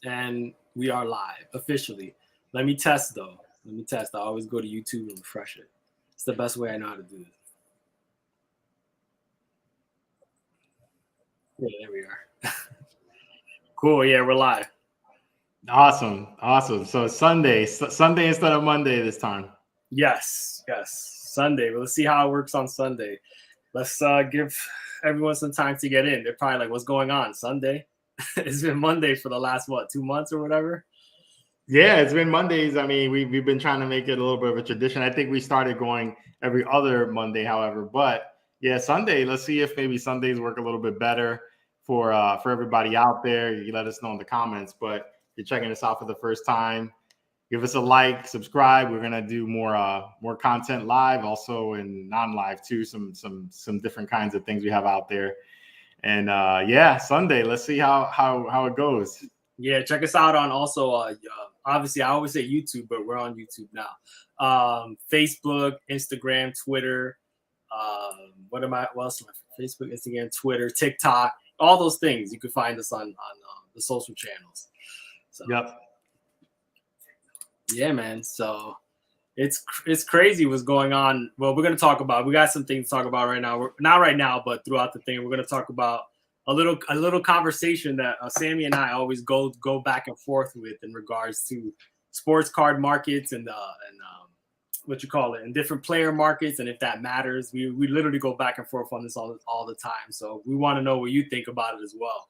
And we are live officially. Let me test though. Let me test. I always go to YouTube and refresh it. It's the best way I know how to do this. Yeah, there we are. Cool. Yeah, we're live. Awesome. So Sunday instead of Monday this time. Yes. Sunday. Well, let's see how it works on Sunday. Let's give everyone some time to get in. They're probably like, "What's going on?" Sunday. It's been Monday for the last 2 months or whatever. Yeah, it's been Mondays. I mean, we've been trying to make it a little bit of a tradition. I think we started going every other Monday, however. But yeah, Sunday. Let's see if maybe Sundays work a little bit better for everybody out there. You let us know in the comments. But if you're checking us out for the first time, give us a like, subscribe. We're gonna do more content live, also and non-live too. Some different kinds of things we have out there. And yeah, Sunday. Let's see how it goes. Yeah, check us out on also. Obviously, I always say YouTube, but we're on YouTube now. Facebook, Instagram, Twitter. What else am I? Facebook, Instagram, Twitter, TikTok, all those things. You can find us on the social channels. So, Yep. Yeah, man. So it's crazy what's going on. Well, we're gonna talk about. We got some things to talk about right now. Not right now, but throughout the thing, we're gonna talk about a little conversation that Sammy and I always go back and forth with in regards to sports card markets and what you call it, and different player markets, and if that matters. We literally go back and forth on this all the time. So we want to know what you think about it as well.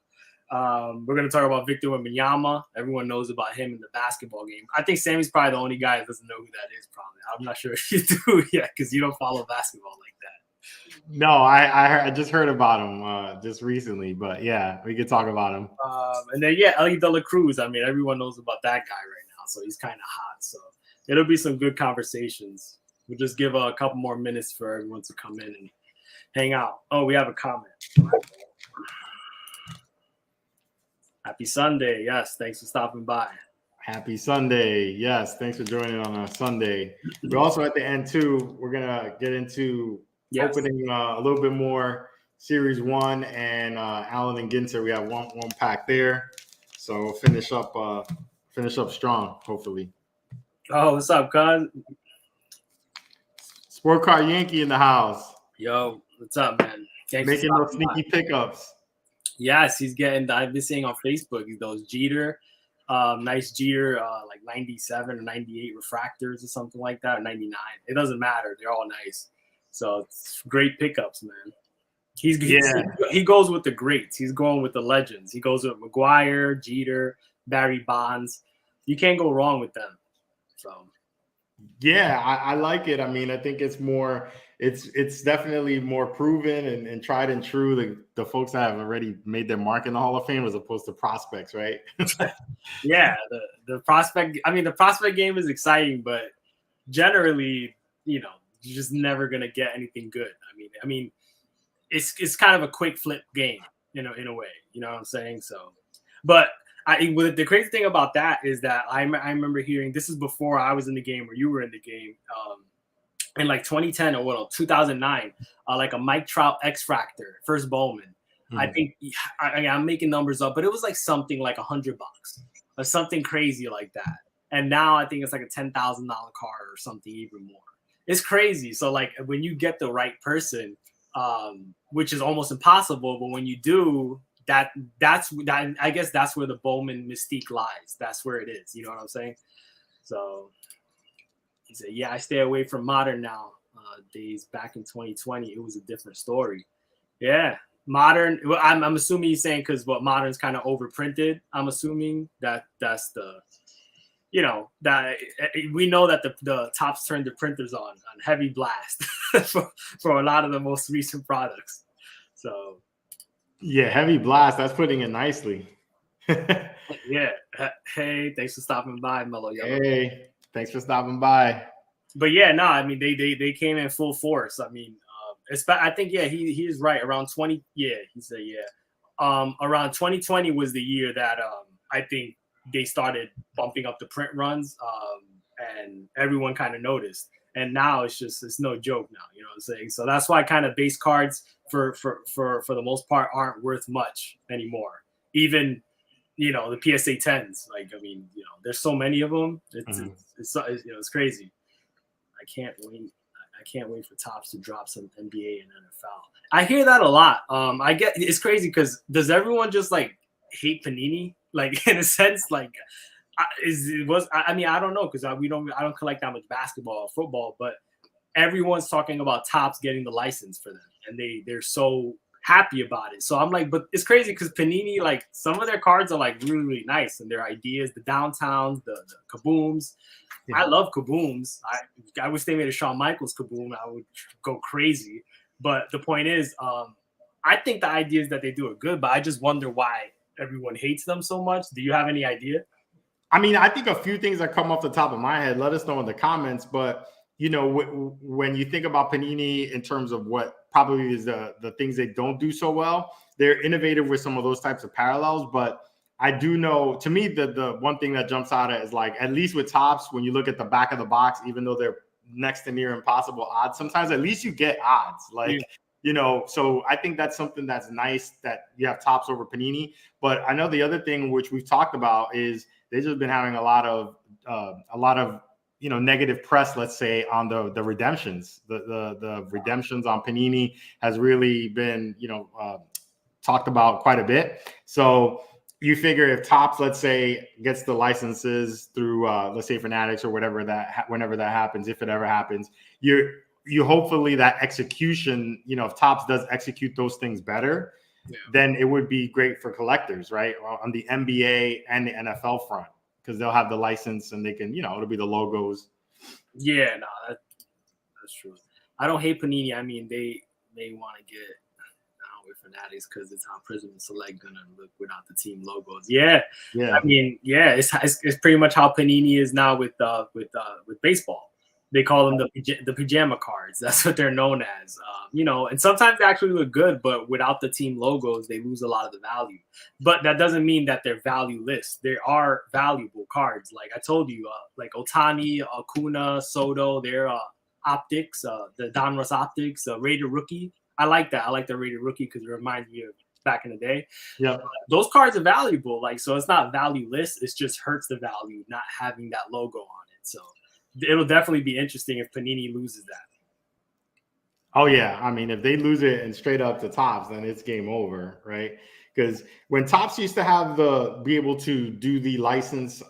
We're going to talk about Victor Wembanyama. Everyone knows about him in the basketball game. I think Sammy's probably the only guy that doesn't know who that is, probably. I'm not sure if you do yet because you don't follow basketball like that. No, I just heard about him just recently, but yeah, we could talk about him. And then, yeah, Elly de La Cruz. I mean, everyone knows about that guy right now, so he's kind of hot. So it'll be some good conversations. We'll just give a couple more minutes for everyone to come in and hang out. Oh, we have a comment. Happy Sunday. Yes, thanks for stopping by. Happy Sunday. Yes, thanks for joining on a Sunday. But also at the end, too, we're going to get into opening a little bit more Series 1 and Allen and Ginter. We have one pack there. So we'll finish up strong, hopefully. Oh, what's up, cuz? Sport Car Yankee in the house. Yo, what's up, man? Thanks making those sneaky pickups. Yes, he's getting. I've been seeing on Facebook those Jeter, nice Jeter, like 97 or 98 refractors or something like that, or 99. It doesn't matter. They're all nice. So it's great pickups, man. He goes with the greats. He's going with the legends. He goes with McGwire, Jeter, Barry Bonds. You can't go wrong with them. So. Yeah, I like it. I mean, I think it's definitely more proven and tried and true. The folks that have already made their mark in the Hall of Fame as opposed to prospects, right? Yeah, the prospect. I mean, the prospect game is exciting, but generally, you're just never gonna get anything good. I mean, it's kind of a quick flip game, in a way. You know what I'm saying? So, but. The crazy thing about that is that I remember hearing, this is before I was in the game or you were in the game, in like 2010 or 2009, like a Mike Trout X-Fractor, first Bowman. Mm-hmm. I think I'm making numbers up, but it was like something like $100 or something crazy like that. And now I think it's like a $10,000 card or something even more. It's crazy. So like when you get the right person, which is almost impossible, but when you do, that's I guess that's where the Bowman mystique lies. That's where it is. You know what I'm saying? So he said, "Yeah, I stay away from modern now. Days back in 2020, it was a different story." Yeah, modern. Well, I'm assuming he's saying because modern's kind of overprinted. I'm assuming that's the, that we know that the Topps turned the printers on heavy blast for a lot of the most recent products. So. Yeah, heavy blast. That's putting it nicely. Yeah. Hey, thanks for stopping by, Mellow Yellow. Hey, thanks for stopping by. But yeah, no, I mean they came in full force. I mean, I think he is right. Around 20, he said around 2020 was the year that I think they started bumping up the print runs, and everyone kind of noticed. And now it's no joke now, you know what I'm saying? So that's why kind of base cards for the most part aren't worth much anymore. Even the PSA 10s. Like, I mean, there's so many of them. It's crazy. I can't wait for Topps to drop some NBA and NFL. I hear that a lot. I get it's crazy because does everyone just like hate Panini? Like in a sense, like I mean I don't know because I don't collect that much basketball or football, but everyone's talking about Topps getting the license for them, and they're so happy about it. So I'm like, but it's crazy because Panini, like some of their cards are like really, really nice, and their ideas, the downtowns, the kabooms. Yeah. I love kabooms. I wish they made a Shawn Michaels kaboom. I would go crazy. But the point is, I think the ideas that they do are good, but I just wonder why everyone hates them so much. Do you have any idea? I mean, I think a few things that come off the top of my head. Let us know in the comments. But when you think about Panini in terms of what probably is the things they don't do so well, they're innovative with some of those types of parallels. But I do know, to me, the one thing that jumps out at is like, at least with Topps, when you look at the back of the box, even though they're next to near impossible odds, sometimes at least you get odds. Like, so I think that's something that's nice that you have Topps over Panini. But I know the other thing which we've talked about is they've just been having a lot of negative press, let's say, on the redemptions. The redemptions on Panini has really been talked about quite a bit. So you figure if Topps, let's say, gets the licenses through let's say Fanatics or whenever that happens, if it ever happens, you hopefully that execution, if Topps does execute those things better, then it would be great for collectors, right? On the NBA and the NFL front, because they'll have the license and they can, it'll be the logos. Yeah, no, that's true. I don't hate Panini. I mean, they want to get with Fanatics because it's how Prism and Select gonna look without the team logos. Yeah. I mean, it's pretty much how Panini is now with baseball. They call them the pajama cards. That's what they're known as. And sometimes they actually look good, but without the team logos, they lose a lot of the value. But that doesn't mean that they're valueless. They are valuable cards. Like I told you, like Ohtani, Acuna, Soto, they're optics, the Donruss optics, Raider rookie. I like that. I like the Raider rookie because it reminds me of back in the day. Yeah, those cards are valuable. Like, so it's not valueless. It just hurts the value not having that logo on it. So it'll definitely be interesting if Panini loses that. Oh yeah, I mean, if they lose it and straight up to Topps, then it's game over, right? Because when Topps used to be able to do the license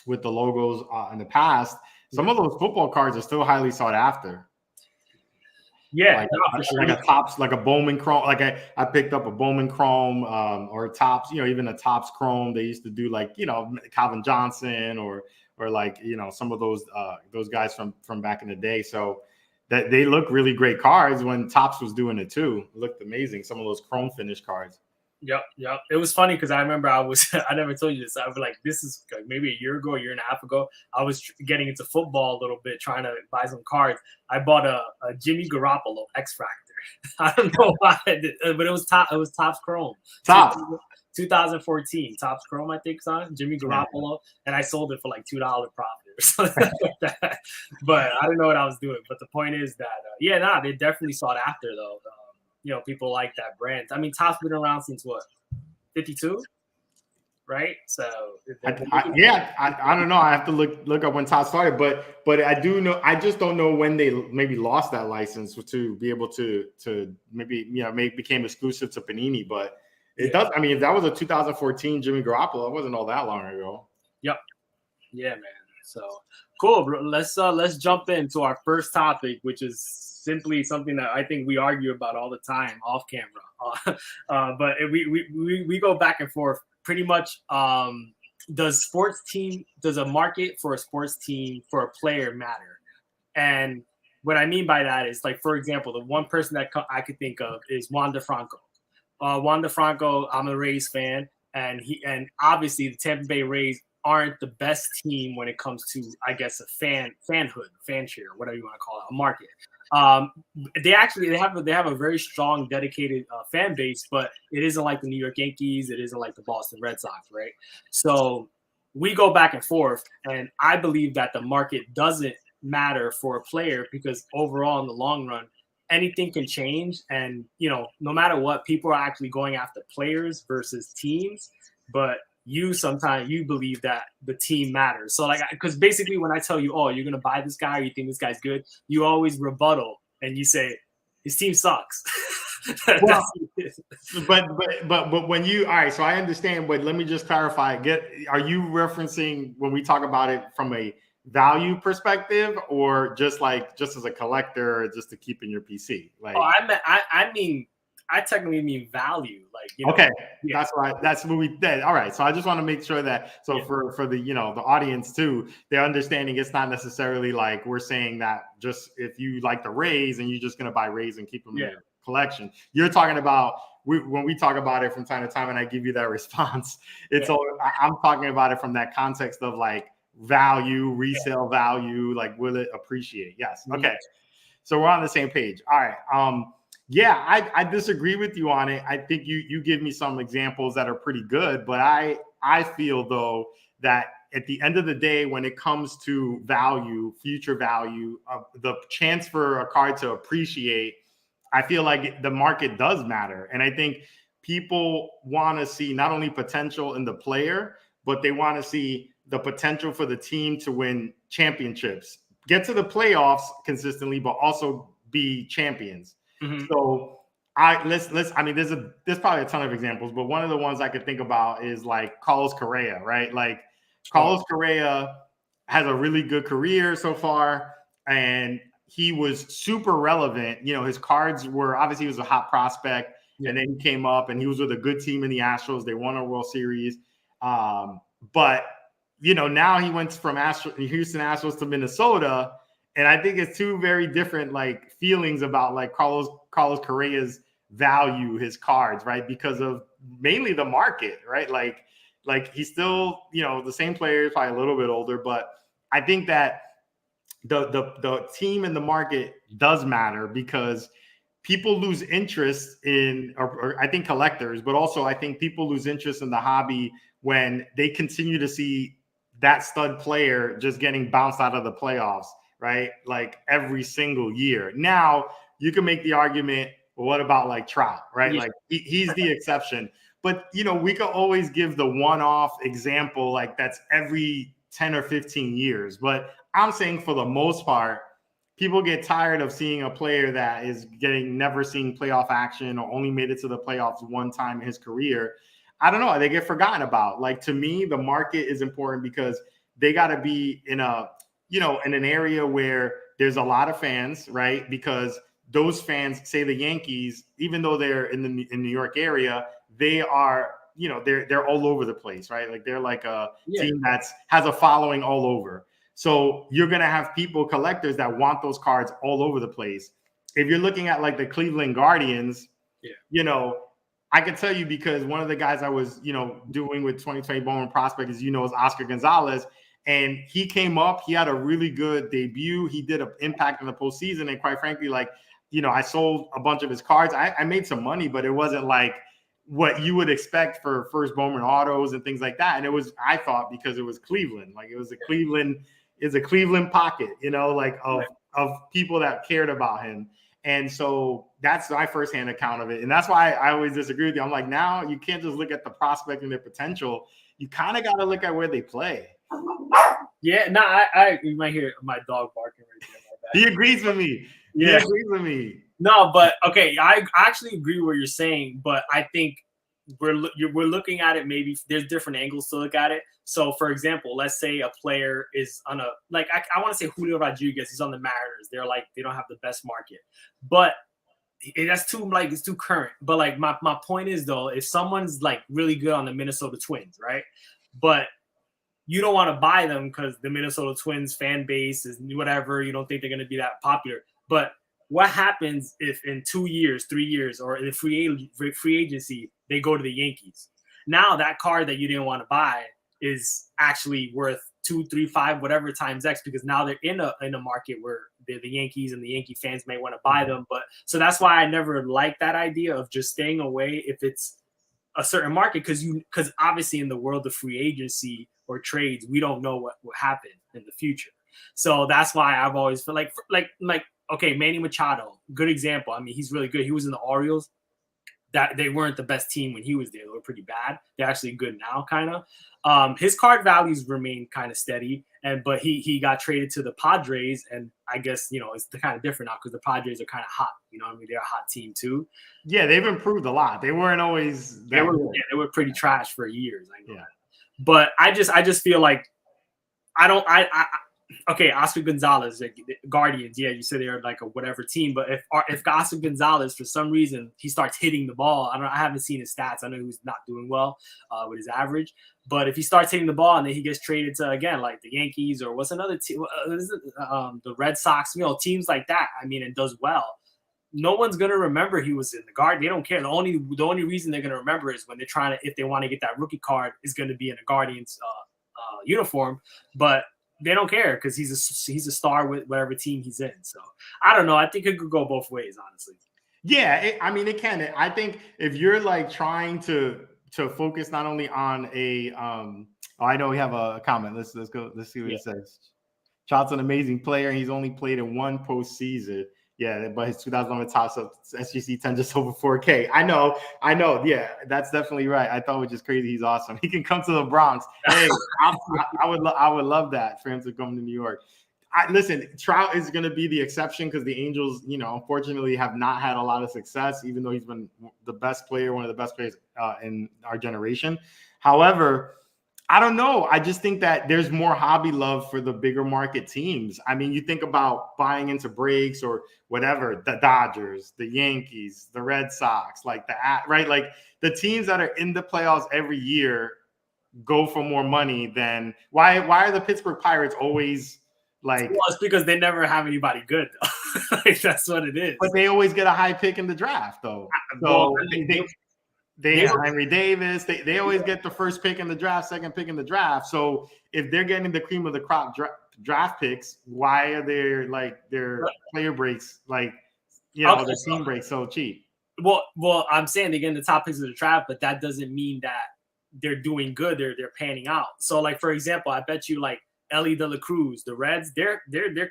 with the logos in the past, some of those football cards are still highly sought after. Yeah, like a Topps, like a Bowman Chrome. Like I picked up a Bowman Chrome or a Topps, even a Topps Chrome. They used to do like, Calvin Johnson or like, some of those guys from back in the day. So that they look really great cards when Topps was doing it too. It looked amazing. Some of those Chrome finish cards. Yep. It was funny because I remember I never told you this. I was like, this is like maybe a year and a half ago. I was getting into football a little bit, trying to buy some cards. I bought a Jimmy Garoppolo X Factor. I don't know why, but it was Topps Chrome. Topps. 2014 Topps Chrome, I think, son. Jimmy Garoppolo, and I sold it for like $2 profit or something like that. But I didn't know what I was doing. But the point is that they definitely sought after though. People like that brand. I mean, Topps been around since what, 52, right? So I don't know. I have to look up when Topps started, but I do know. I just don't know when they maybe lost that license to be able to maybe became exclusive to Panini. But it does. I mean, if that was a 2014 Jimmy Garoppolo, it wasn't all that long ago. Yep. Yeah, man. So cool, bro. Let's jump into our first topic, which is simply something that I think we argue about all the time off camera. But we go back and forth pretty much. Does a market for a sports team for a player matter? And what I mean by that is, like, for example, the one person that I could think of is Wander Franco. Wander Franco, I'm a Rays fan, and obviously the Tampa Bay Rays aren't the best team when it comes to, I guess, a fanhood, fan share, whatever you want to call it, a market. They have a very strong, dedicated fan base, but it isn't like the New York Yankees. It isn't like the Boston Red Sox, right? So we go back and forth, and I believe that the market doesn't matter for a player because overall, in the long run, anything can change. And, no matter what, people are actually going after players versus teams. But you sometimes you believe that the team matters. So like, because basically when I tell you, oh, you're gonna buy this guy, or you think this guy's good, you always rebuttal and you say his team sucks. Well, but when you all right, so I understand, but let me just clarify. Are you referencing when we talk about it from a value perspective, or just as a collector, just to keep in your PC? Like, oh, I mean, I technically mean value. Like, you know, okay, yeah. That's right. That's what we did. All right. So I just want to make sure that for the the audience too, they're understanding it's not necessarily like we're saying that just if you like the Rays and you're just gonna buy Rays and keep them in your collection. You're talking about when we talk about it from time to time, and I give you that response. I'm talking about it from that context of like value, resale value, like will it appreciate? Yes. Okay. So we're on the same page. All right. Yeah, I disagree with you on it. I think you give me some examples that are pretty good, but I feel though that at the end of the day, when it comes to value, future value, the chance for a card to appreciate, I feel like the market does matter. And I think people want to see not only potential in the player, but they want to see the potential for the team to win championships, get to the playoffs consistently, but also be champions. So there's probably a ton of examples, but one of the ones I could think about is like Carlos Correa, right? Like Carlos Correa has a really good career so far, and he was super relevant. His cards were obviously he was a hot prospect, and then he came up and he was with a good team in the Astros. They won a World Series. But now he went from Houston Astros to Minnesota. And I think it's two very different like feelings about like Carlos Correa's value, his cards, right? Because of mainly the market, right? Like he's still, the same player, probably a little bit older, but I think that the team and the market does matter because people lose interest in, or I think collectors, but also I think people lose interest in the hobby when they continue to see that stud player just getting bounced out of the playoffs, right? Like every single year. Now you can make the argument, well, what about like Trout, right? Like he's the exception, but we could always give the one-off example, like that's every 10 or 15 years. But I'm saying for the most part, people get tired of seeing a player that is never seeing playoff action or only made it to the playoffs one time in his career. I don't know. They get forgotten about. Like, to me, the market is important because they got to be in in an area where there's a lot of fans, right? Because those fans, say the Yankees, even though they're in the New York area, they are, they're all over the place, right? Like they're like a team has a following all over. So you're going to have collectors that want those cards all over the place. If you're looking at like the Cleveland Guardians, I can tell you because one of the guys I was, doing with 2020 Bowman Prospect is Oscar Gonzalez. And he came up, he had a really good debut. He did an impact in the postseason. And quite frankly, like, I sold a bunch of his cards. I made some money, but it wasn't like what you would expect for first Bowman autos and things like that. And it was, I thought, because it was Cleveland, like it was a Cleveland pocket, of people that cared about him. And so that's my firsthand account of it. And that's why I always disagree with you. I'm like, now you can't just look at the prospect and their potential. You kind of got to look at where they play. Yeah, no, you might hear my dog barking right there. He agrees with me. Yeah. He agrees with me. No, but okay, I actually agree with what you're saying, but I think we're looking at it, maybe there's different angles to look at it. So, for example, let's say a player is on I want to say Julio Rodriguez, he's on the Mariners. They don't have the best market, but that's it's too current. But like my point is though, if someone's like really good on the Minnesota Twins, right? But you don't want to buy them because the Minnesota Twins fan base is whatever. You don't think they're going to be that popular. But what happens if in 2 years, 3 years, or in the free agency, they go to the Yankees? Now that card that you didn't want to buy is actually worth 2, 3, 5, whatever times X, because now they're in a market where the Yankees and the Yankee fans may want to buy them. But so that's why I never liked that idea of just staying away if it's a certain market, because obviously in the world of free agency or trades, we don't know what will happen in the future. So that's why I've always felt like okay, Manny Machado, good example. I mean, he's really good. He was in the Orioles. that they weren't the best team when he was there. They were pretty bad. They're actually good now, kind of. His card values remain kind of steady, but he got traded to the Padres, and I guess it's kind of different now because the Padres are kind of hot. I mean, they're a hot team too. Yeah, they've improved a lot. They weren't always they were pretty trash for years. I know that. But I just feel like okay, Oscar Gonzalez, like, Guardians. Yeah, you said they're like a whatever team, but if Oscar Gonzalez for some reason he starts hitting the ball, I haven't seen his stats. I know he's not doing well with his average, but if he starts hitting the ball and then he gets traded to again like the Yankees or what's another team, the Red Sox, teams like that. I mean, and does well. No one's gonna remember he was in the Guard. They don't care. The only reason they're gonna remember is when they're trying to, if they want to get that rookie card, is going to be in a Guardians uniform, but they don't care because he's a star with whatever team he's in. So I don't know. I think it could go both ways, honestly. Yeah, it can. I think if you're like trying to focus not only on a I know we have a comment. Let's go. Let's see what it says. Child's an amazing player. He's only played in one postseason. Yeah, but his 2011 toss up SGC 10 just over 4K. I know. Yeah, that's definitely right. I thought, which is crazy. He's awesome. He can come to the Bronx. Hey, I would love that for him to come to New York. Listen, Trout is going to be the exception because the Angels, unfortunately have not had a lot of success, even though he's been the best player, one of the best players in our generation. However, I don't know. I just think that there's more hobby love for the bigger market teams. I mean, you think about buying into breaks or whatever, the Dodgers, the Yankees, the Red Sox, like the teams that are in the playoffs every year go for more money than why are the Pittsburgh Pirates always like? Well, it's because they never have anybody good, though. Like, that's what it is. But they always get a high pick in the draft, though. So they have Henry Davis. They always get the first pick in the draft, second pick in the draft. So if they're getting the cream of the crop draft picks, why are their player breaks their team breaks so cheap? Well, I'm saying they're getting the top picks of the draft, but that doesn't mean that they're doing good. They're panning out. So, like, for example, I bet you like Elly de La Cruz, the Reds, they're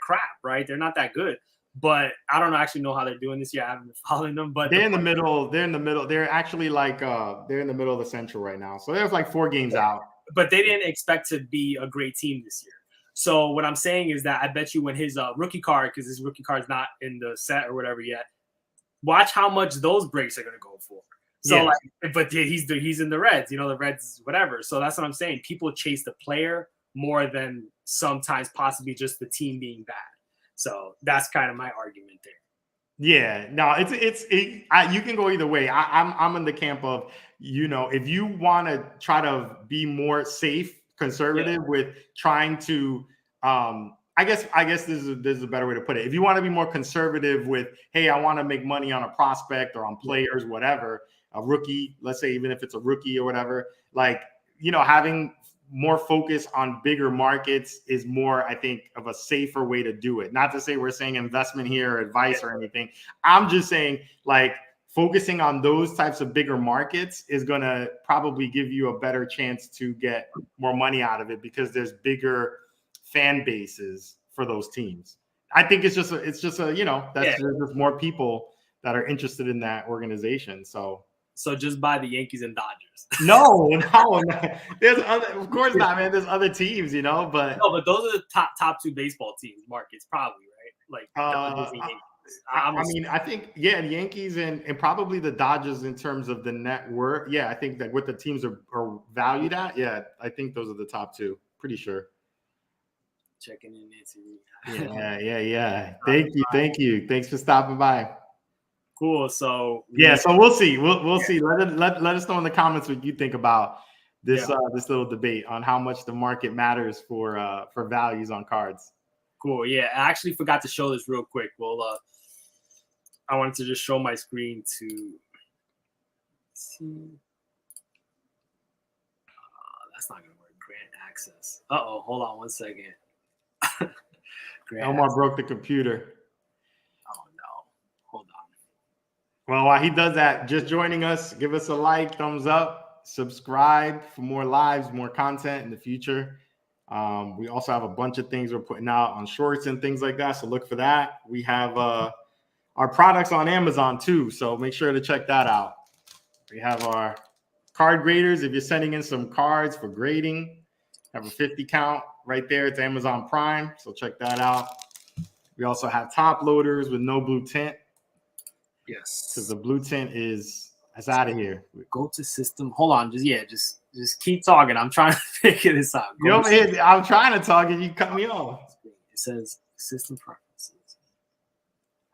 crap, right? They're not that good. But I don't actually know how they're doing this year. I haven't been following them. But they're in the middle. They're in the middle. They're actually they're in the middle of the Central right now. So there's like 4 games out. But they didn't expect to be a great team this year. So what I'm saying is that I bet you when his rookie card, because his rookie card's not in the set or whatever yet, watch how much those breaks are going to go for. So but he's in the Reds. The Reds, whatever. So that's what I'm saying. People chase the player more than sometimes possibly just the team being bad. So that's kind of my argument there. Yeah, no, you can go either way. I'm in the camp of, if you want to try to be more safe, conservative with trying to, I guess this is a better way to put it. If you want to be more conservative with, hey, I want to make money on a prospect or on players, whatever, a rookie, let's say, even if it's a rookie or whatever, having more focus on bigger markets is more, I think, of a safer way to do it. Not to say we're saying investment here or advice or anything. I'm just saying focusing on those types of bigger markets is going to probably give you a better chance to get more money out of it because there's bigger fan bases for those teams. I think it's just there's just more people that are interested in that organization. So just buy the Yankees and Dodgers. No. There's of course not, man. There's other teams, but no, but those are the top 2 baseball teams, markets, probably, right? Like Dodgers and Yankees. I think the Yankees and probably the Dodgers in terms of the net worth. Yeah, I think that what the teams are valued at. Yeah, I think those are the top 2. Pretty sure. Checking in, Nancy. Yeah. Thank you. Thanks for stopping by. Cool. So so we'll see. We'll see. Let us know in the comments what you think about this this little debate on how much the market matters for values on cards. Cool. Yeah, I actually forgot to show this real quick. Well, I wanted to just show my screen to see. That's not gonna work. Grant access. Hold on 1 second. Omar broke the computer. Oh no. Hold on. Well, while he does that, just joining us, give us a like, thumbs up, subscribe for more lives, more content in the future. We also have a bunch of things we're putting out on shorts and things like that, so look for that. We have our products on Amazon too, so make sure to check that out. We have our card graders. If you're sending in some cards for grading, have a 50 count right there. It's Amazon Prime, so check that out. We also have top loaders with no blue tint. Yes. Because the blue tint is out of here. Go to system. Hold on. Just keep talking. I'm trying to figure this out. I'm trying to talk and you cut me off. It says system preferences.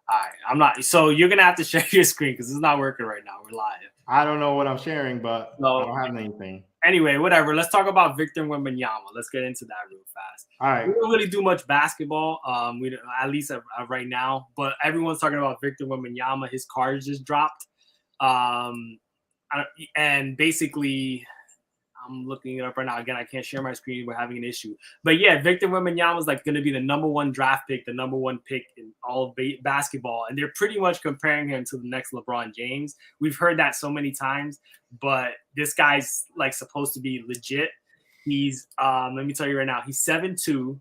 All right. I'm not. So you're going to have to share your screen because it's not working right now. We're live. I don't know what I'm sharing, but I don't have anything. Anyway, whatever. Let's talk about Victor Wembanyama. Let's get into that real fast. All right. We don't really do much basketball, we at least right now. But everyone's talking about Victor Wembanyama. His cards just dropped, and basically, I'm looking it up right now. Again, I can't share my screen. We're having an issue. But yeah, Victor Wembanyama is like going to be the number 1 draft pick, the number 1 pick in all of basketball. And they're pretty much comparing him to the next LeBron James. We've heard that so many times, but this guy's like supposed to be legit. He's, let me tell you right now, he's 7'2",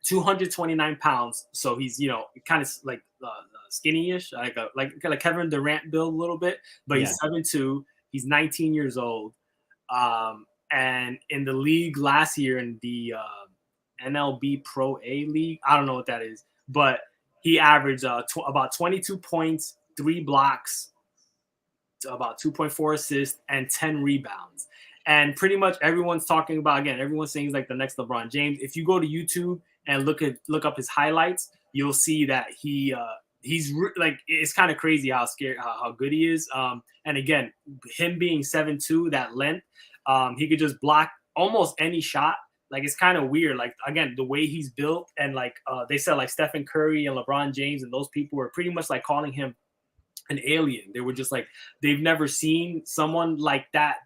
229 pounds. So he's, kind of like skinny-ish, like Kevin Durant build a little bit, but he's 7'2". He's 19 years old. And in the league last year in the NLB Pro A League, I don't know what that is, but he averaged about 22 points, 3 blocks, about 2.4 assists, and 10 rebounds. And pretty much everyone's talking about, again, everyone's saying he's like the next LeBron James. If you go to YouTube and look up his highlights, you'll see that he's like, it's kind of crazy how good he is. And again, him being 7'2", that length, he could just block almost any shot. Like, it's kind of weird. Like, again, the way he's built, and like they said, like Stephen Curry and LeBron James and those people were pretty much like calling him an alien. They were just like, they've never seen someone like that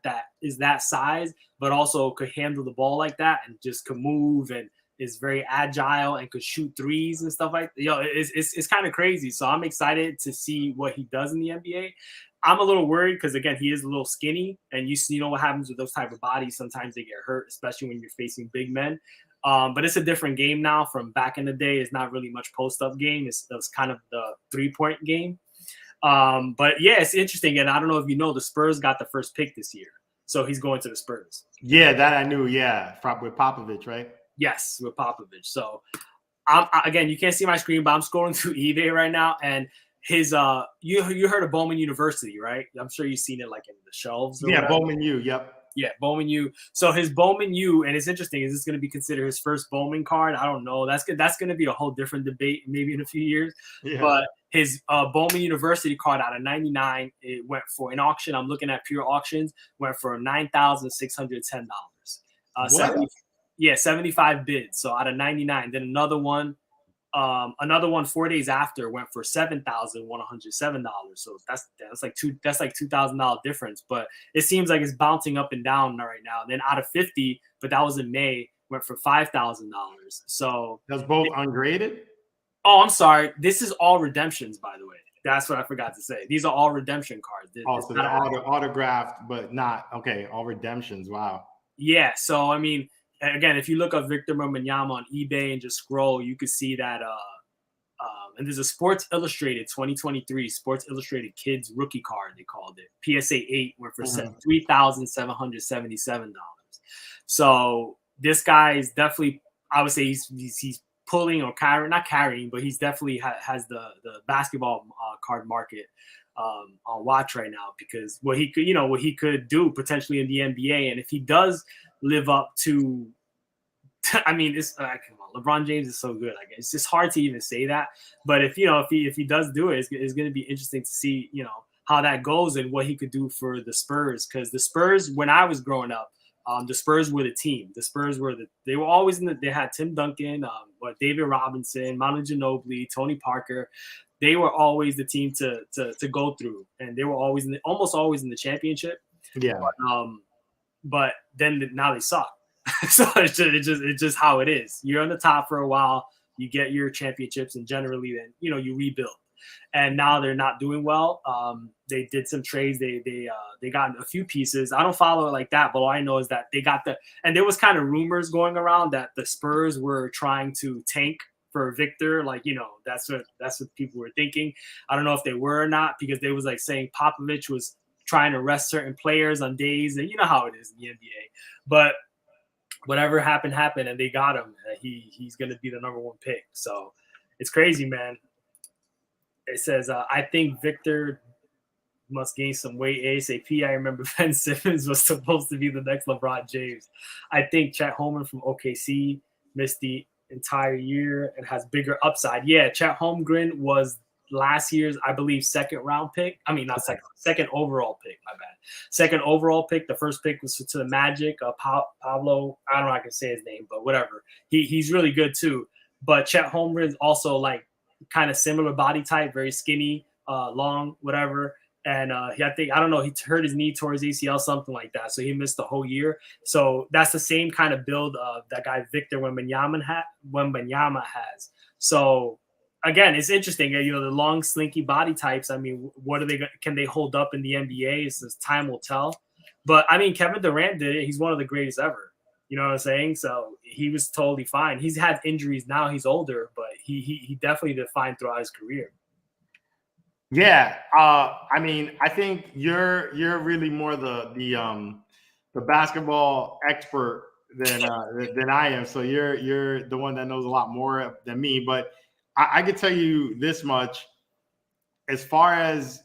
is that size, but also could handle the ball like that and just could move and is very agile and could shoot threes and stuff like that. It's kind of crazy. So I'm excited to see what he does in the NBA. I'm a little worried because, again, he is a little skinny, and you know what happens with those type of bodies. Sometimes they get hurt, especially when you're facing big men. But it's a different game now from back in the day. It's not really much post-up game. It's kind of the three-point game. But, yeah, it's interesting. And I don't know if you know, the Spurs got the first pick this year. So he's going to the Spurs. Yeah, that I knew, yeah, with Popovich, right? Yes, with Popovich. So, again, you can't see my screen, but I'm scrolling through eBay right now, and his you heard of Bowman University, right? I'm sure you've seen it like in the shelves. Yeah, Bowman U. Yep. Yeah, Bowman U. So his Bowman U, and it's interesting. Is this going to be considered his first Bowman card? I don't know. That's going to be a whole different debate, maybe in a few years. Yeah. But his Bowman University card out of 99, it went for an auction. I'm looking at pure auctions. Went for $9,610. 75 bids. So out of 99, then another one 4 days after went for $7,107. So that's like $2,000 difference. But it seems like it's bouncing up and down right now. Then out of 50, but that was in May, went for $5,000. So that's both ungraded. Oh, I'm sorry. This is all redemptions, by the way. That's what I forgot to say. These are all redemption cards. So they're autographed, but not okay. All redemptions. Wow. Yeah. So I mean, again, if you look up Victor Wembanyama on eBay and just scroll, you could see that. And there's a Sports Illustrated 2023 Sports Illustrated Kids rookie card, they called it. PSA 8 went for $3,777. So this guy is definitely, I would say he's pulling or not carrying, but he's definitely has the basketball card market on watch right now, because what he could do potentially in the NBA. And if he does live up to, I mean, it's come on, LeBron James is so good. I guess it's just hard to even say that. But if he does do it, it's going to be interesting to see how that goes and what he could do for the Spurs. Because the Spurs, when I was growing up, the Spurs were the team. The Spurs were they were always they had Tim Duncan, David Robinson, Manu Ginobili, Tony Parker. They were always the team to go through, and they were always almost always in the championship. Yeah. But then now they suck. So it's just how it is. You're on the top for a while, you get your championships, and generally then you rebuild. And now they're not doing well. They did some trades. They got a few pieces. I don't follow it like that, but all I know is that they got and there was kind of rumors going around that the Spurs were trying to tank for Victor. Like, that's what people were thinking. I don't know if they were or not, because they was like saying Popovich was trying to rest certain players on days, and you know how it is in the NBA. But whatever happened, and they got him. He's going to be the #1 pick. So it's crazy, man. It says, I think Victor must gain some weight ASAP. I remember Ben Simmons was supposed to be the next LeBron James. I think Chet Holmgren from OKC missed the entire year and has bigger upside. Yeah, Chet Holmgren was last year's, I believe, second overall pick. My bad. Second overall pick. The first pick was to the Magic. Pablo, I don't know how I can say his name, but whatever. He's really good too. But Chet Holmgren is also like kind of similar body type, very skinny, long, whatever. And I don't know, he hurt his knee, tore his ACL, something like that. So he missed the whole year. So that's the same kind of build that guy Victor Wembanyama has. So again, it's interesting. You know, the long, slinky body types. I mean, can they hold up in the NBA? It's just time will tell. But I mean, Kevin Durant did it. He's one of the greatest ever. You know what I'm saying? So he was totally fine. He's had injuries now. He's older, but he definitely did fine throughout his career. Yeah, I mean, I think you're really more the basketball expert than I am. So you're the one that knows a lot more than me. But I can tell you this much: as far as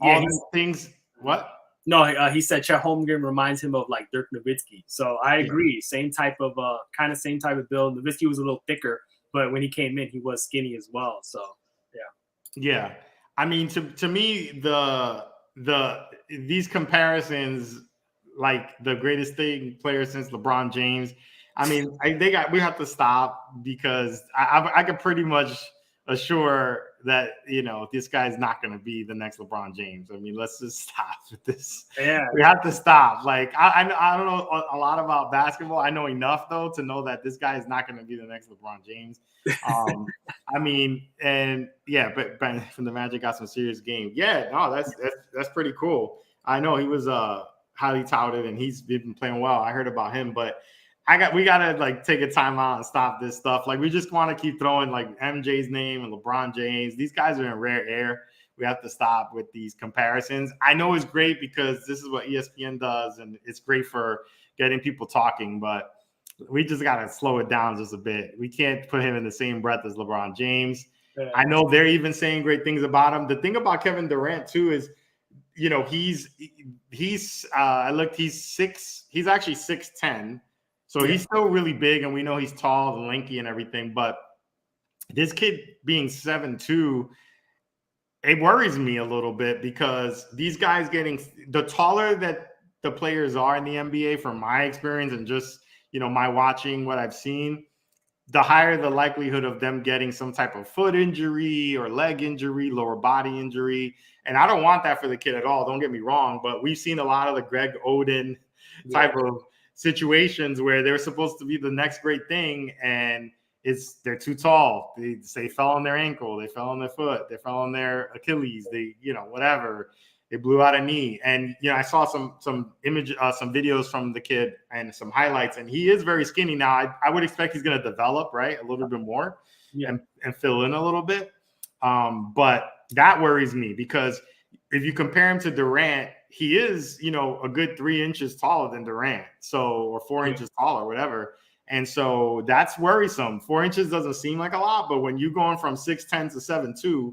all these things, what? No, he said Chet Holmgren reminds him of like Dirk Nowitzki. So I agree. Yeah. Same type of same type of build. Nowitzki was a little thicker, but when he came in, he was skinny as well. So yeah. I mean, to me, these comparisons, like the greatest player since LeBron James. I mean, we have to stop because I can pretty much assure that, you know, this guy's not going to be the next LeBron James. I mean, let's just stop with this. Yeah, we have to stop. Like, I don't know a lot about basketball. I know enough though to know that this guy is not going to be the next LeBron James. I mean, and yeah, but from the Magic got some serious game. Yeah, no, that's pretty cool. I know he was highly touted and he's been playing well. I heard about him, but we gotta like take a timeout and stop this stuff. Like, we just want to keep throwing like MJ's name and LeBron James. These guys are in rare air. We have to stop with these comparisons. I know it's great because this is what ESPN does, and it's great for getting people talking, but we just got to slow it down just a bit. We can't put him in the same breath as LeBron James. Yeah. I know they're even saying great things about him. The thing about Kevin Durant too is, you know, he's I looked, he's actually 6'10". So he's still really big, and we know he's tall and lanky and everything. But this kid being 7'2", it worries me a little bit because these guys the taller that the players are in the NBA, from my experience and just, you know, my watching what I've seen, the higher the likelihood of them getting some type of foot injury or leg injury, lower body injury. And I don't want that for the kid at all. Don't get me wrong, but we've seen a lot of the Greg Oden type of situations where they're supposed to be the next great thing, and they're too tall. They fell on their ankle, they fell on their foot, they fell on their Achilles, whatever. They blew out a knee. And, you know, I saw some videos from the kid and some highlights, and he is very skinny now. I would expect he's going to develop, right, a little bit more and fill in a little bit. But that worries me because if you compare him to Durant, he is, you know, a good 3 inches taller than Durant, or 4 inches taller, whatever. And so that's worrisome. 4 inches doesn't seem like a lot, but when you're going from 6'10" to 7'2",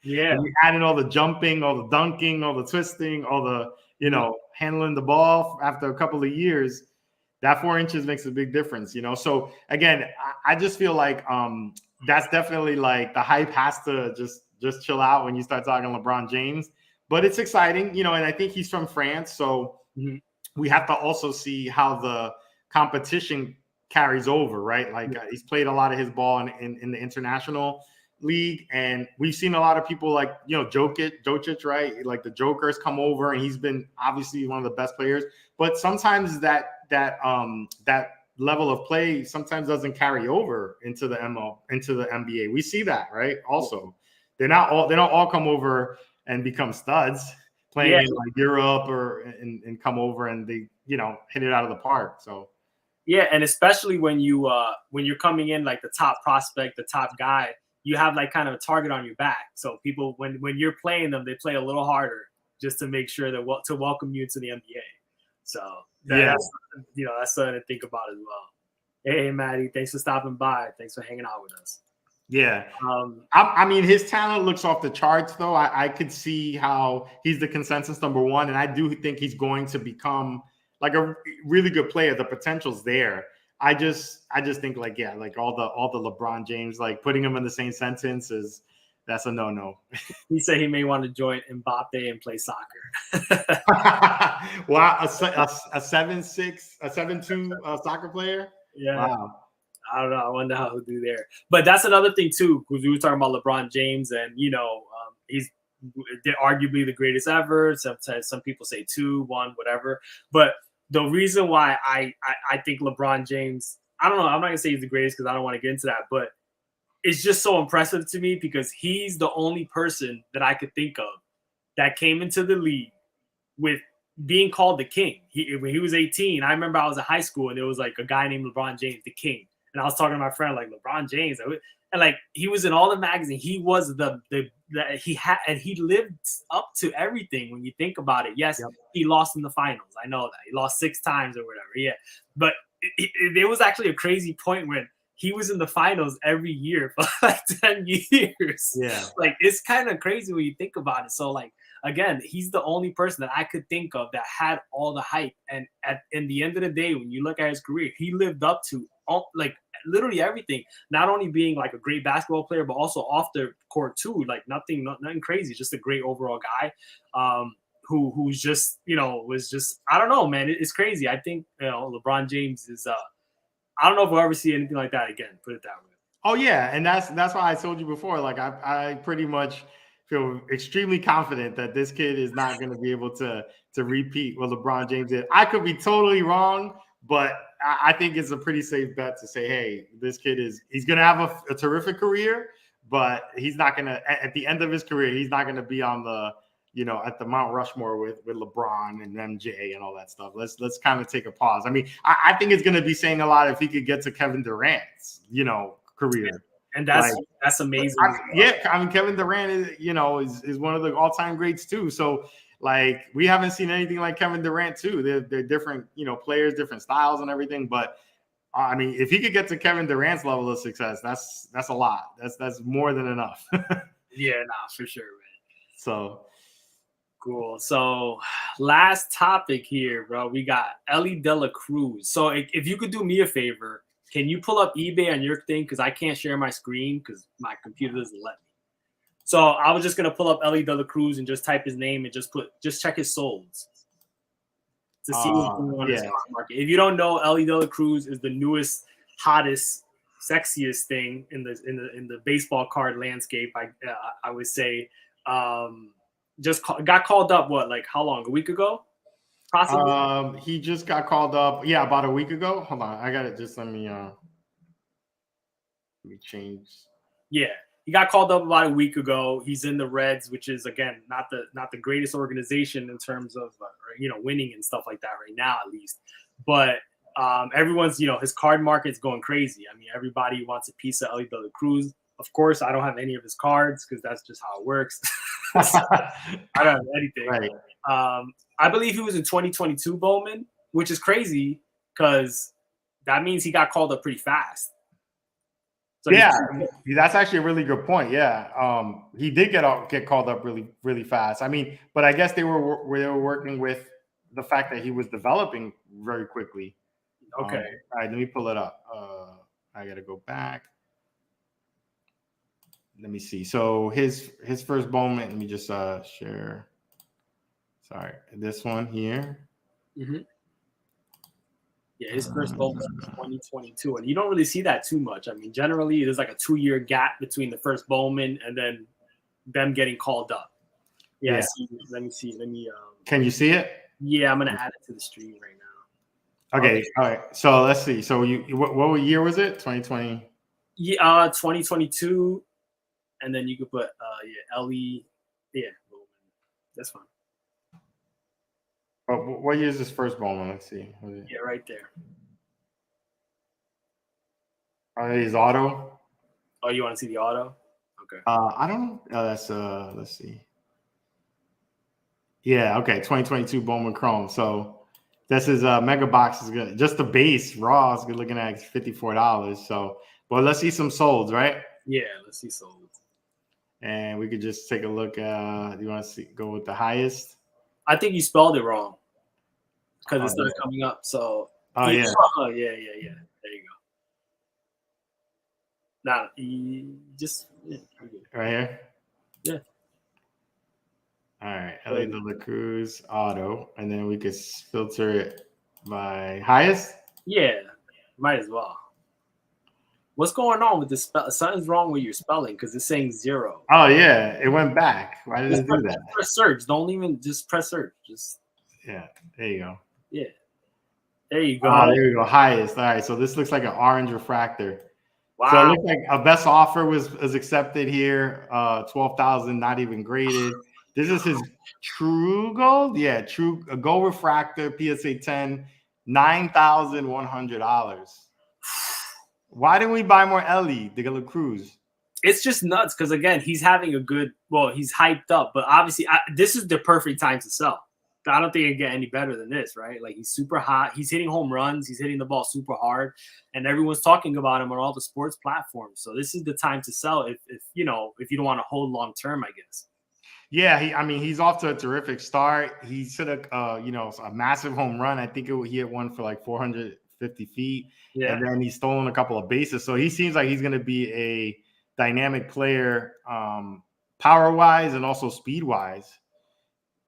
and you add in all the jumping, all the dunking, all the twisting, all the, you know, handling the ball after a couple of years, that 4 inches makes a big difference, you know? So again, I just feel like that's definitely like the hype has to just chill out when you start talking LeBron James. But it's exciting, you know, and I think he's from France. So we have to also see how the competition carries over, right? Like he's played a lot of his ball in the international league. And we've seen a lot of people like, you know, Jokic, right? Like the Joker's come over and he's been obviously one of the best players. But sometimes that level of play sometimes doesn't carry over into the NBA. We see that, right? Also, they don't all come over and become studs playing in like Europe and come over and they, you know, hit it out of the park. So and especially when you're coming in like the top prospect, the top guy, you have like kind of a target on your back. So people, when you're playing them, they play a little harder just to make sure that to welcome you to the NBA. So Yeah. that's something to think about as well. Hey, Maddie, thanks for stopping by. Thanks for hanging out with us. Yeah. I mean, his talent looks off the charts, though. I could see how he's the consensus number one, and I do think he's going to become like a really good player. The potential's there. I just think like all the LeBron James, like putting him in the same sentence that's a no. He said he may want to join Mbappe and play soccer. Wow, a 7'6", a 7'2" soccer player. Yeah. Wow. I don't know. I wonder how he'll do there. But that's another thing too, because we were talking about LeBron James, and he's arguably the greatest ever. Some people say 2, 1, whatever. But the reason why I think LeBron James, I don't know. I'm not gonna say he's the greatest because I don't want to get into that, but it's just so impressive to me because he's the only person that I could think of that came into the league with being called the king. When he was 18, I remember I was in high school and there was like a guy named LeBron James, the king. And I was talking to my friend like LeBron James, and like he was in all the magazines. He was he lived up to everything when you think about it. Yes, He lost in the finals. I know that he lost 6 times or whatever. Yeah, but there was actually a crazy point when he was in the finals every year for like 10 years. Yeah, like it's kind of crazy when you think about it. So like again, he's the only person that I could think of that had all the hype. And in the end of the day, when you look at his career, he lived up to like literally everything. Not only being like a great basketball player, but also off the court too. Like nothing crazy. Just a great overall guy. Who's just was just I don't know, man. It's crazy. I think LeBron James is. I don't know if we'll ever see anything like that again. Put it that way. Oh yeah, and that's why I told you before. Like I pretty much feel extremely confident that this kid is not going to be able to repeat what LeBron James did. I could be totally wrong, but I think it's a pretty safe bet to say, hey, this kid he's going to have a terrific career, but he's not going to at the end of his career, he's not going to be on the at the Mount Rushmore with LeBron and MJ and all that stuff. Let's kind of take a pause. I mean, I think it's going to be saying a lot if he could get to Kevin Durant's career. And that's amazing. I mean, Kevin Durant is one of the all-time greats too. So like we haven't seen anything like Kevin Durant too. They're different, players, different styles and everything. But I mean, if he could get to Kevin Durant's level of success, that's a lot. That's more than enough. Yeah, for sure, man. So cool. So last topic here, bro. We got Elly De La Cruz. So if you could do me a favor, can you pull up eBay on your thing? Because I can't share my screen because my computer doesn't let me. So I was just gonna pull up Elly De La Cruz and just type his name and just check his solds to see what's going on in the stock market. If you don't know, Elly De La Cruz is the newest, hottest, sexiest thing in the baseball card landscape. I would say. Got called up how long? A week ago? Possibly. He just got called up. Yeah, about a week ago. Hold on, I got it. Just let me change. Yeah, he got called up about a week ago. He's in the Reds, which is again not the greatest organization in terms of winning and stuff like that right now, at least. But everyone's his card market's going crazy. I mean, everybody wants a piece of Elly De La Cruz. Of course, I don't have any of his cards because that's just how it works. I don't have anything. Right. I believe he was in 2022 Bowman, which is crazy because that means he got called up pretty fast. So that's actually a really good point. Yeah, he did get called up really, really fast. I mean, but I guess they were working with the fact that he was developing very quickly. Okay. All right, let me pull it up. I got to go back. Let me see. So his first Bowman. Let me just share. Sorry, this one here. Mm-hmm. Yeah, his first Bowman was 2022, and you don't really see that too much. I mean, generally there's like a 2-year gap between the first Bowman and then them getting called up. Yeah. Let me see. Can you see it? Yeah, I'm gonna add it to the stream right now. Okay. All right. So let's see. So what year was it? 2020. Yeah, 2022. And then you could put Elly. Yeah, that's fine. Oh, what year is this first Bowman? Let's see. Yeah, right there. His auto. Oh, you want to see the auto? Okay. I don't know. Let's see. Yeah, okay, 2022 Bowman Chrome. So this is Mega Box is good. Just the base raw is good looking at $54. So, but let's see some solds, right? Yeah, let's see solds. And we could just take a look. Do you want to go with the highest? I think you spelled it wrong because it's not Yeah. coming up. So Oh yeah. Oh, yeah. There you go. Now, just Right here. Yeah. All right, Elly de La Cruz auto, and then we could filter it by highest. Yeah, might as well. What's going on with this spell? Something's wrong with your spelling because it's saying 0. Oh yeah, it went back. Why did it do that? Press search. Don't even just press search. Just yeah. There you go. Yeah. There you go. Oh, there you go. Highest. All right. So this looks like an orange refractor. Wow. So it looks like a best offer was accepted here. 12,000, not even graded. This is his true gold. Yeah, true gold refractor PSA 10, $9,100. Why didn't we buy more Elly de La Cruz? It's just nuts because again, he's having a good. Well, he's hyped up, but obviously, this is the perfect time to sell. I don't think it can get any better than this, right? Like he's super hot. He's hitting home runs. He's hitting the ball super hard, and everyone's talking about him on all the sports platforms. So this is the time to sell if you don't want to hold long term, I guess. Yeah, he's off to a terrific start. He's hit a massive home run. I think he hit one for like 450 feet, and then he's stolen a couple of bases. So he seems like he's going to be a dynamic player, power wise and also speed wise.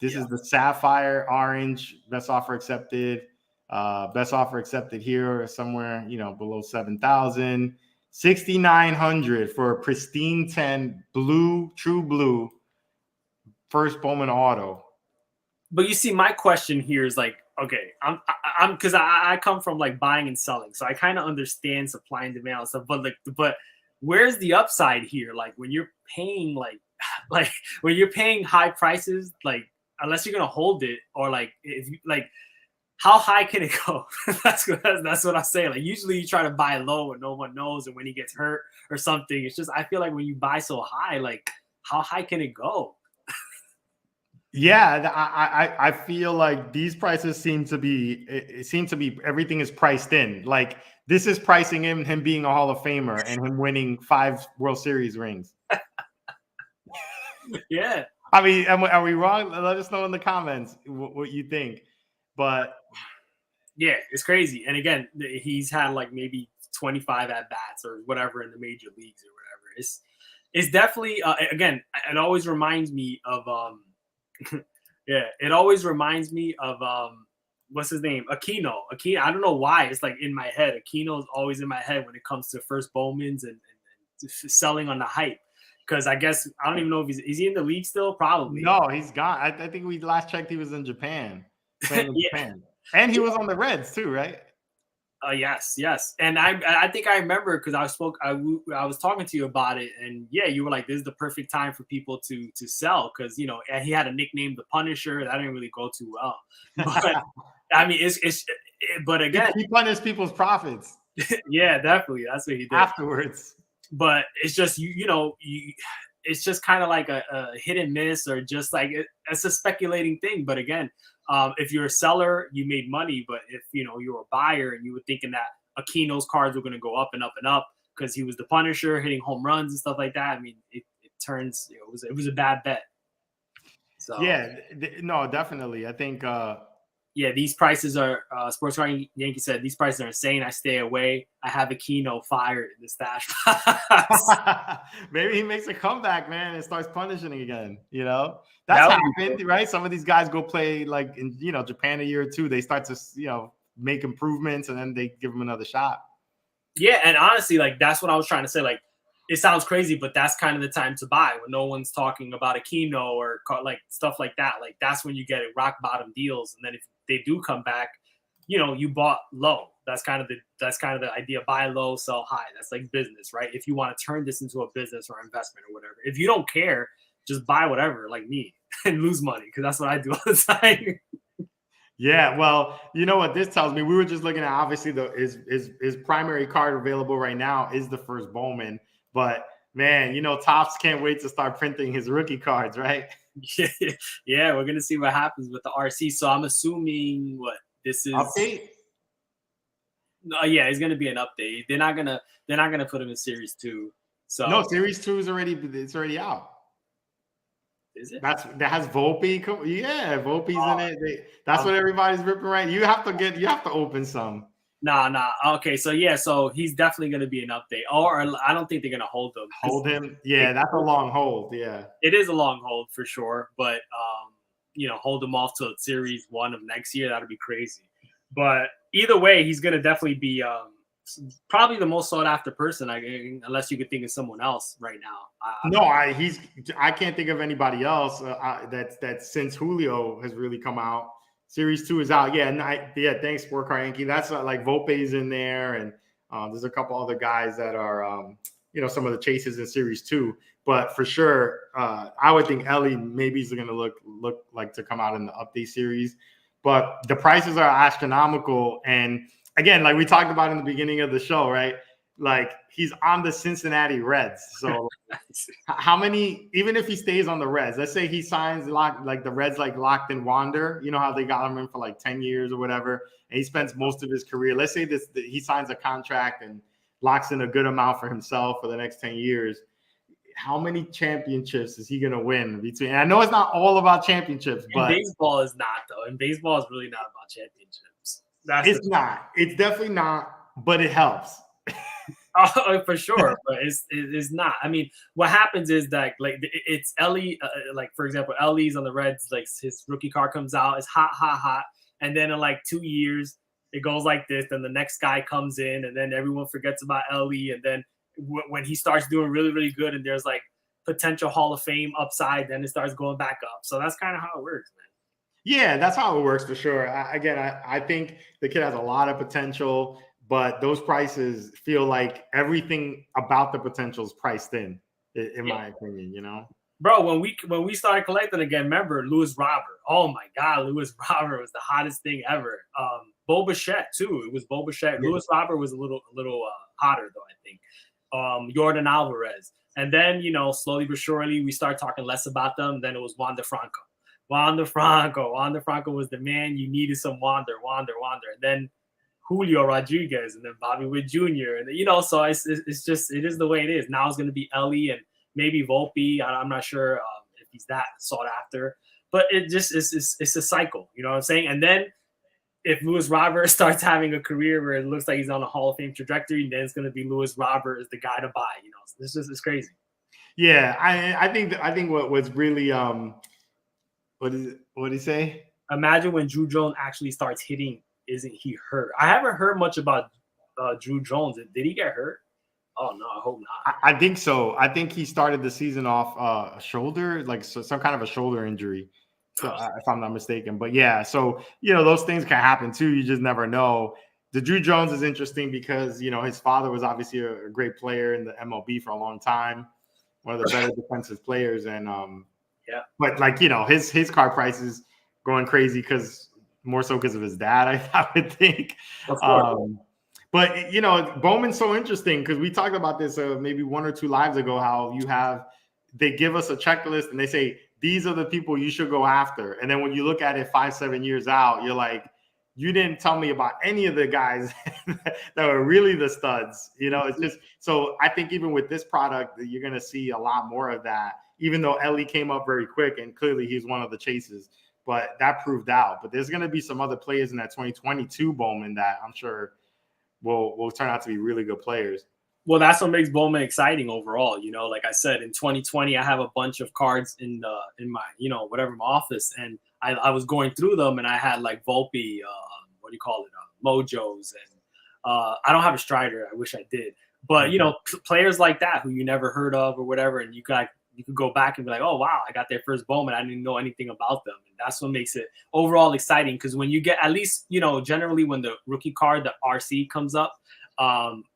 This is the Sapphire Orange, best offer accepted. Best offer accepted here somewhere, below 7,000. 6,900 for a pristine 10 blue, true blue, first Bowman auto. But you see, my question here is like, okay, I'm because I come from like buying and selling, so I kind of understand supply and demand and stuff. But where's the upside here? Like when you're paying like when you're paying high prices, like unless you're gonna hold it or like if you like, how high can it go? that's what I say. Like usually you try to buy low and no one knows, and when he gets hurt or something, it's just I feel like when you buy so high, like how high can it go? Yeah, I feel like these prices seem to be everything is priced in. Like this is pricing in him being a Hall of Famer and him winning 5 World Series rings. Yeah. I mean, are we wrong? Let us know in the comments what you think. But yeah, it's crazy. And again, he's had like maybe 25 at bats or whatever in the major leagues or whatever. It's definitely again, it always reminds me of it always reminds me of what's his name? Aquino. I don't know why. It's like in my head. Aquino is always in my head when it comes to first Bowmans and selling on the hype. Because I guess I don't even know if is he in the league still? Probably. No, he's gone. I think we last checked he was in Japan. Playing in Japan. And he was on the Reds too, right? Yes. And I think I remember because I was talking to you about it, and yeah, you were like, "This is the perfect time for people to sell," because and he had a nickname, the Punisher. That didn't really go too well, but I mean, but again, he punished people's profits. Yeah, definitely. That's what he did afterwards. But it's just it's just kind of like a hit and miss, or just like it's a speculating thing. But again, if you're a seller, you made money. But if you're a buyer and you were thinking that Aquino's cards were going to go up and up and up because he was the Punisher, hitting home runs and stuff like that, I mean, it turns it was a bad bet. So yeah, no, definitely. I think these prices are Sports Card Yankee said these prices are insane. I stay away. I have Aquino fired in the stash box. Maybe he makes a comeback, man, and starts punishing again. That's happened, right? Some of these guys go play like in Japan a year or two. They start to make improvements, and then they give them another shot. Yeah, and honestly, like that's what I was trying to say. Like, it sounds crazy, but that's kind of the time to buy when no one's talking about Aquino or like stuff like that. Like that's when you get rock bottom deals, and then if they do come back, you bought low. That's kind of the idea. Buy low, sell high. That's like business, right? If you want to turn this into a business or investment or whatever. If you don't care, just buy whatever, like me, and lose money, because that's what I do all the time. Yeah, well, you know what this tells me? We were just looking at obviously his primary card available right now is the first Bowman, but man, Topps can't wait to start printing his rookie cards, right? Yeah, we're gonna see what happens with the RC. So I'm assuming what this is. Update? No, yeah, it's gonna be an update. They're not gonna put him in series 2. So No, series 2 is already out. is it? That has Volpe. Yeah, Volpe's in it. That's um, what everybody's ripping, right? You have to open some. Nah. Okay, so yeah, so he's definitely gonna be an update. Or I don't think they're gonna hold him. Hold him. Yeah, that's a long hold. Yeah. It is a long hold for sure, but hold him off till series 1 of next year. That'd be crazy. But either way, he's gonna definitely be probably the most sought after person. Unless you could think of someone else right now. I can't think of anybody else that since Julio has really come out. Series 2 is out. Yeah, thanks, Scorecard Yankee. That's like Volpe's in there, and there's a couple other guys that are some of the chases in Series 2. But for sure, I would think Elly maybe is going to look like to come out in the update series. But the prices are astronomical, and again, like we talked about in the beginning of the show, right? Like he's on the Cincinnati Reds. So how many, even if he stays on the Reds, let's say he signs like the Reds like locked in Wander, you know how they got him in for like 10 years or whatever, and he spends most of his career. Let's say he signs a contract and locks in a good amount for himself for the next 10 years. How many championships is he going to win between? And I know it's not all about championships, but baseball is not though. And baseball is really not about championships. It's not. It's definitely not, but it helps. Oh, for sure, but it's not. I mean, what happens is that like it's Elly, like for example, Elly's on the Reds, like his rookie card comes out, it's hot, and then in like 2 years it goes like this. Then the next guy comes in, and then everyone forgets about Elly, and then when he starts doing really really good, and there's like potential Hall of Fame upside, then it starts going back up. So that's kind of how it works, man. Yeah, that's how it works for sure. I think the kid has a lot of potential. But those prices feel like everything about the potential is priced in my opinion, Bro, when we started collecting again, remember Louis Robert? Oh my God, Louis Robert was the hottest thing ever. Bo Bichette too. It was Bo Bichette. Yeah. Louis Robert was a little hotter though, I think. Jordan Alvarez, and then slowly but surely we start talking less about them. Then it was Wander Franco. Wander Franco was the man. You needed some Wander, and then Julio Rodriguez, and then Bobby Witt Jr. And so it is the way it is. Now it's going to be Elly and maybe Volpe. I'm not sure if he's that sought after, but it just it's a cycle. You know what I'm saying? And then if Louis Robert starts having a career where it looks like he's on a Hall of Fame trajectory, then it's going to be Louis Robert is the guy to buy. It's crazy. Yeah, I think what was really what did he say? Imagine when Drew Jones actually starts hitting. Isn't he hurt? I haven't heard much about Drew Jones. Did he get hurt? Oh no, I hope not. I think so. I think he started the season off a shoulder, like some kind of a shoulder injury, if I'm not mistaken. But yeah, so those things can happen too. You just never know. The Drew Jones is interesting because his father was obviously a great player in the MLB for a long time, one of the better defensive players, and yeah. But like his car price is going crazy more so because of his dad, I would think. But Bowman's so interesting because we talked about this maybe 1 or 2 lives ago. How they give us a checklist and they say these are the people you should go after, and then when you look at it 5-7 years out, you're like, you didn't tell me about any of the guys that were really the studs. It's just so I think even with this product, you're going to see a lot more of that. Even though Elly came up very quick and clearly he's one of the chases. But that proved out. But there's going to be some other players in that 2022 Bowman that I'm sure will turn out to be really good players. Well, that's what makes Bowman exciting overall. Like I said, in 2020, I have a bunch of cards in my my office, and I was going through them, and I had like Volpe, Mojos, and I don't have a Strider. I wish I did, but players like that who you never heard of or whatever, and you could go back and be like, oh, wow, I got their first Bowman. I didn't know anything about them. And that's what makes it overall exciting because when you get at least, generally when the rookie card, the RC comes up,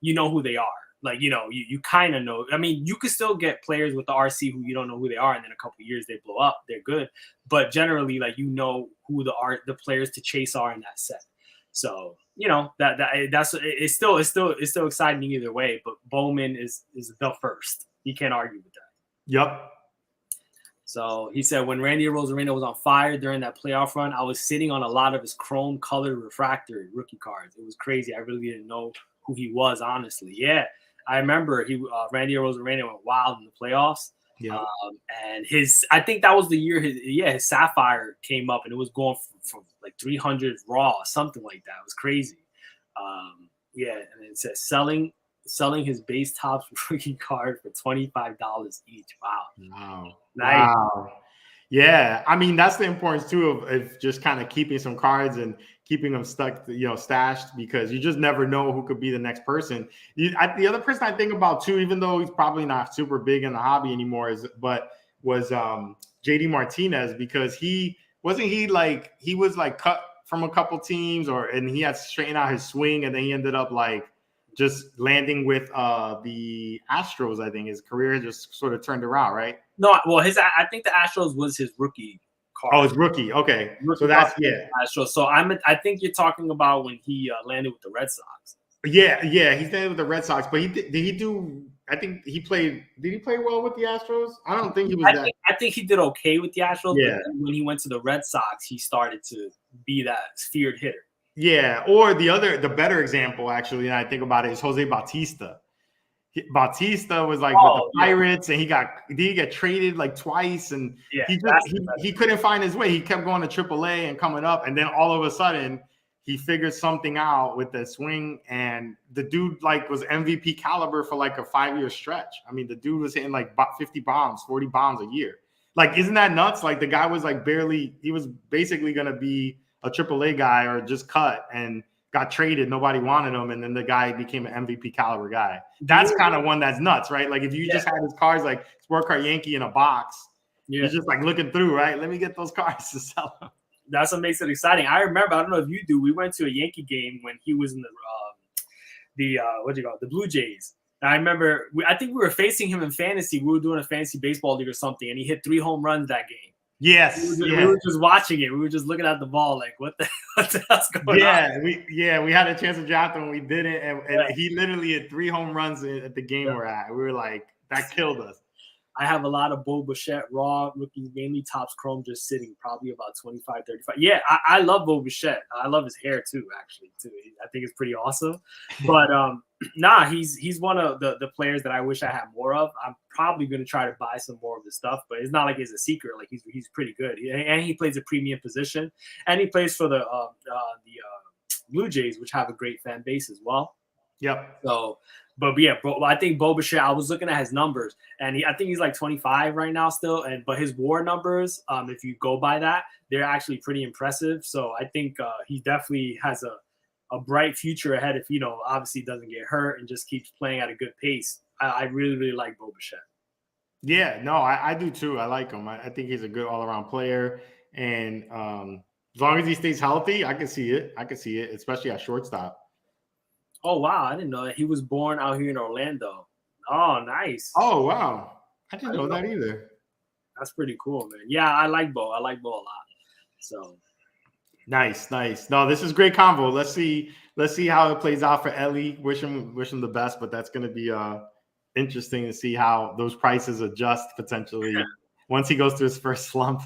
you know who they are. Like, you kind of know. I mean, you could still get players with the RC who you don't know who they are. And then a couple of years they blow up. They're good. But generally, like, who the players to chase are in that set. So, that's it's still exciting either way. But Bowman is the first. You can't argue with that. Yep. So he said when Randy Rosarena was on fire during that playoff run, I was sitting on a lot of his chrome colored refractor rookie cards. It was crazy. I really didn't know who he was, honestly. Yeah, I remember Randy Rosarena went wild in the playoffs. Yeah. And I think that was the year his Sapphire came up and it was going for like 300 raw, something like that. It was crazy. Yeah, and it says selling his base tops rookie card for $25 each. Wow. Nice. Wow. Yeah, I mean that's the importance too of just kind of keeping some cards and keeping them stuck, stashed, because you just never know who could be the next person. The other person I think about too, even though he's probably not super big in the hobby anymore, was JD Martinez, because he was cut from a couple teams, and he had to straighten out his swing, and then he ended up like just landing with the Astros. I think his career just sort of turned around, right? No, well, I think the Astros was his rookie card. Oh, his rookie. Okay, so that's Astros. So I think you're talking about when he landed with the Red Sox. Yeah, he's landed with the Red Sox, but did he do? I think he played. Did he play well with the Astros? I don't think he was. I think he did okay with the Astros. Yeah. But when he went to the Red Sox, he started to be that feared hitter. Yeah, or the better example, actually, and I think about it, is Jose Bautista. Bautista was like with the Pirates, and he got traded like twice, and he couldn't find his way. He kept going to AAA and coming up, and then all of a sudden he figured something out with the swing, and the dude was MVP caliber for like a 5-year stretch. I mean, the dude was hitting like 50 bombs, 40 bombs a year. Like, isn't that nuts? Like, the guy was like he was basically gonna be a AAA guy or just cut, and got traded. Nobody wanted him, and then the guy became an MVP caliber guy. That's kind of one that's nuts, right? Like, if you just had his cards like Sport Card Yankee in a box, you're just like looking through, right? Let me get those cards to sell them. That's what makes it exciting. I remember, I don't know if you do, we went to a Yankee game when he was in the Blue Jays. And I remember, I think we were facing him in fantasy. We were doing a fantasy baseball league or something, and he hit 3 home runs that game. Yes, we were just watching it. We were just looking at the ball, like, what the hell's going on? We had a chance to draft him. We didn't, and he literally had 3 home runs at the game we're at. We were like, that killed us. I have a lot of Bo Bichette raw rookies, mainly Topps Chrome, just sitting, probably about 25, 35. Yeah, I love Bo Bichette. I love his hair too, actually, too. I think it's pretty awesome. But he's one of the players that I wish I had more of. I'm probably going to try to buy some more of his stuff, but it's not like it's a secret. Like, he's pretty good. And he plays a premium position, and he plays for the Blue Jays, which have a great fan base as well. Yep. So, but I think Bo Bichette, I was looking at his numbers, and I think he's like 25 right now still. But his WAR numbers, if you go by that, they're actually pretty impressive. So I think he definitely has a bright future ahead if obviously doesn't get hurt and just keeps playing at a good pace. I really, really like Bo Bichette. Yeah, no, I do too. I like him. I think he's a good all-around player, and as long as he stays healthy, I can see it. Especially at shortstop. Oh, wow. I didn't know that. He was born out here in Orlando. Oh, nice. Oh, wow. I didn't know that either. That's pretty cool, man. Yeah, I like Bo. I like Bo a lot. So nice. No, this is great convo. Let's see how it plays out for Elly. Wish him the best, but that's going to be interesting to see how those prices adjust potentially once he goes through his first slump.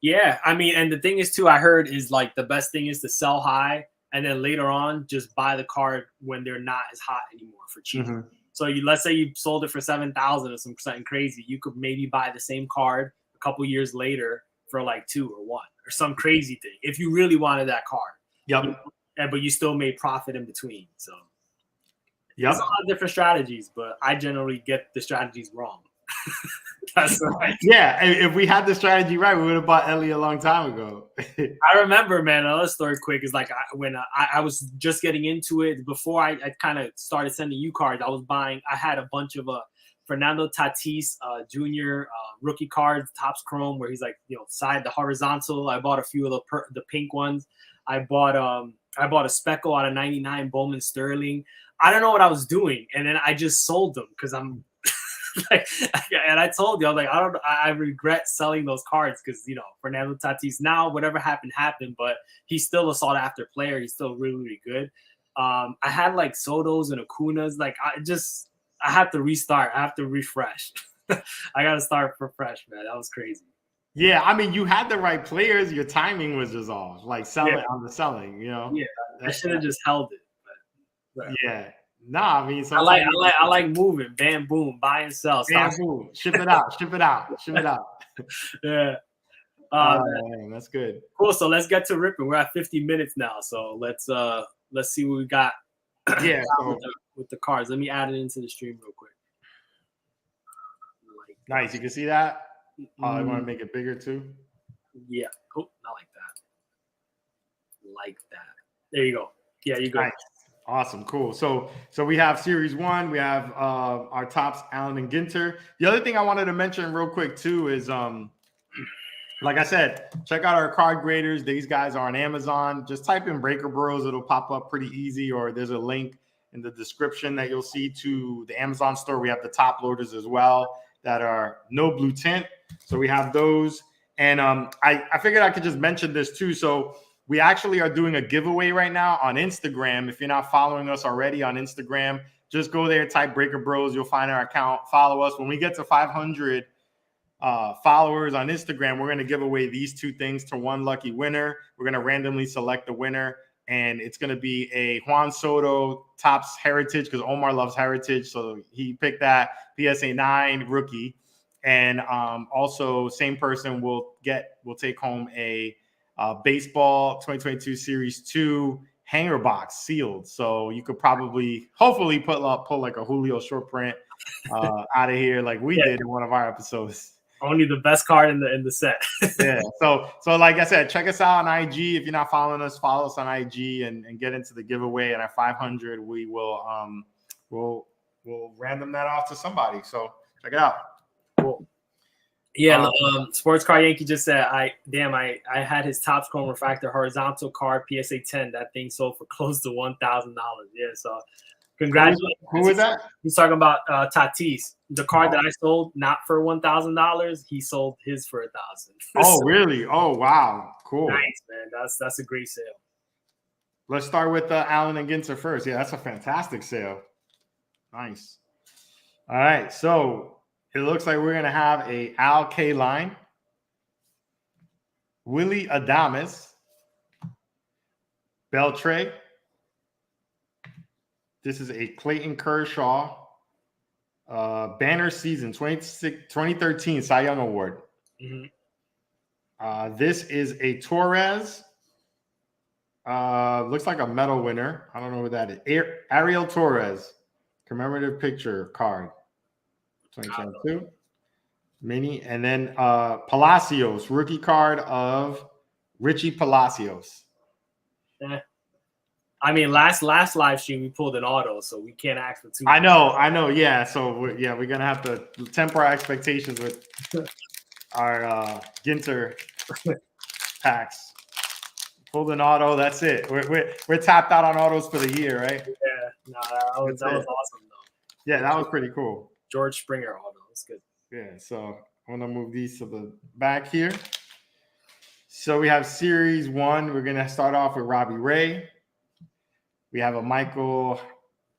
Yeah, I mean, and the thing is too, I heard is like the best thing is to sell high, and then later on, just buy the card when they're not as hot anymore for cheap. Mm-hmm. So let's say you sold it for 7,000 or something crazy. You could maybe buy the same card a couple years later for like 2 or 1 or some crazy thing if you really wanted that card. Yep. But you still made profit in between. So there's a lot of different strategies, but I generally get the strategies wrong. That's right. Yeah, if we had the strategy right, we would have bought Elly a long time ago. I remember, man, another story quick is like when I was just getting into it, before I kind of started sending you cards, I had a bunch of Fernando Tatis Jr. Rookie cards, Topps Chrome, where he's like, side the horizontal. I bought a few of the pink ones. I bought a Speckle out of 99 Bowman Sterling. I don't know what I was doing, and then I just sold them because I'm and I told you, I'm like, I regret selling those cards because Fernando Tatis, now whatever happened, but he's still a sought after player. He's still really, really good. I had like Sotos and Acunas. Like I have to restart. I have to refresh. I got to start for fresh, man. That was crazy. Yeah, I mean, you had the right players. Your timing was just off. Like selling on the selling, Yeah, I should have just held it. But yeah. Nah, I mean, I like moving. Bam, boom, buy and sell. Bam, boom. Ship it out. Ship it out. Ship it out. Yeah. Man, that's good. Cool. So let's get to ripping. We're at 50 minutes now. So let's see what we got. Yeah. with the cards. Let me add it into the stream real quick. Nice. You can see that. I want to make it bigger too. Yeah. Oh, not like that. Like that. There you go. Yeah, you go. Nice. Awesome. Cool. So we have series 1. We have our tops, Allen and Ginter. The other thing I wanted to mention real quick too is like I said, check out our card graders. These guys are on Amazon. Just type in Breaker Bros. It'll pop up pretty easy, or there's a link in the description that you'll see to the Amazon store. We have the top loaders as well that are no blue tint. So we have those. And I figured I could just mention this too. So we actually are doing a giveaway right now on Instagram. If you're not following us already on Instagram, just go there, type Breaker Bros. You'll find our account. Follow us. When we get to 500 followers on Instagram, we're going to give away these 2 things to one lucky winner. We're going to randomly select the winner, and it's going to be a Juan Soto Topps Heritage, because Omar loves Heritage, so he picked that PSA 9 rookie. And also, same person will take home a baseball 2022 Series 2 hanger box sealed. So you could hopefully pull like a Julio short print out of here, like we did in one of our episodes. Only the best card in the set. Yeah. So like I said, check us out on IG. If you're not following us, follow us on IG and get into the giveaway. And at 500, we will we'll random that off to somebody. So check it out. Cool. Yeah. Sports Card Yankee just said, I had his Topps Chrome Refractor horizontal card PSA 10. That thing sold for close to $1,000. Yeah. So congratulations. Who was that? He's talking about Tatis. The card that I sold, not for $1,000. He sold his for $1,000. Oh, really? Oh, wow. Cool. Nice, man. That's a great sale. Let's start with Allen and Ginter first. Yeah, that's a fantastic sale. Nice. All right. So it looks like we're going to have a Al K line, Willie Adames, Beltre. This is a Clayton Kershaw banner season 2013 Cy Young Award. Mm-hmm. This is a Torres. Looks like a medal winner. I don't know what that is. Ariel Torres commemorative picture card 2022 mini. And then Palacios rookie card of Richie Palacios. I mean, last live stream we pulled an auto, so we can't ask for 2. I know. Yeah, so we're gonna have to temper our expectations with our Ginter packs. Pulled an auto. That's it. We're tapped out on autos for the year, right? Yeah. No, that was awesome though. Yeah, that was pretty cool. George Springer auto. That's good. Yeah. So I'm gonna move these to the back here. So we have Series 1. We're gonna start off with Robbie Ray. We have a Michael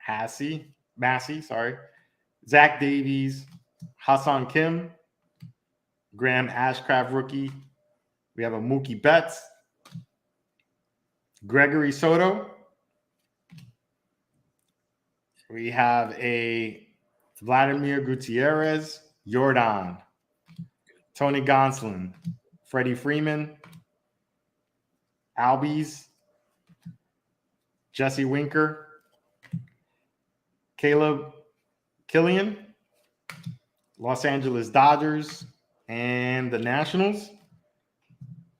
Massey, Zach Davies, Hassan Kim, Graham Ashcraft rookie. We have a Mookie Betts, Gregory Soto. We have a Vladimir Gutierrez, Jordan, Tony Gonsolin, Freddie Freeman, Albies, Jesse Winker, Caleb Killian, Los Angeles Dodgers, and the Nationals.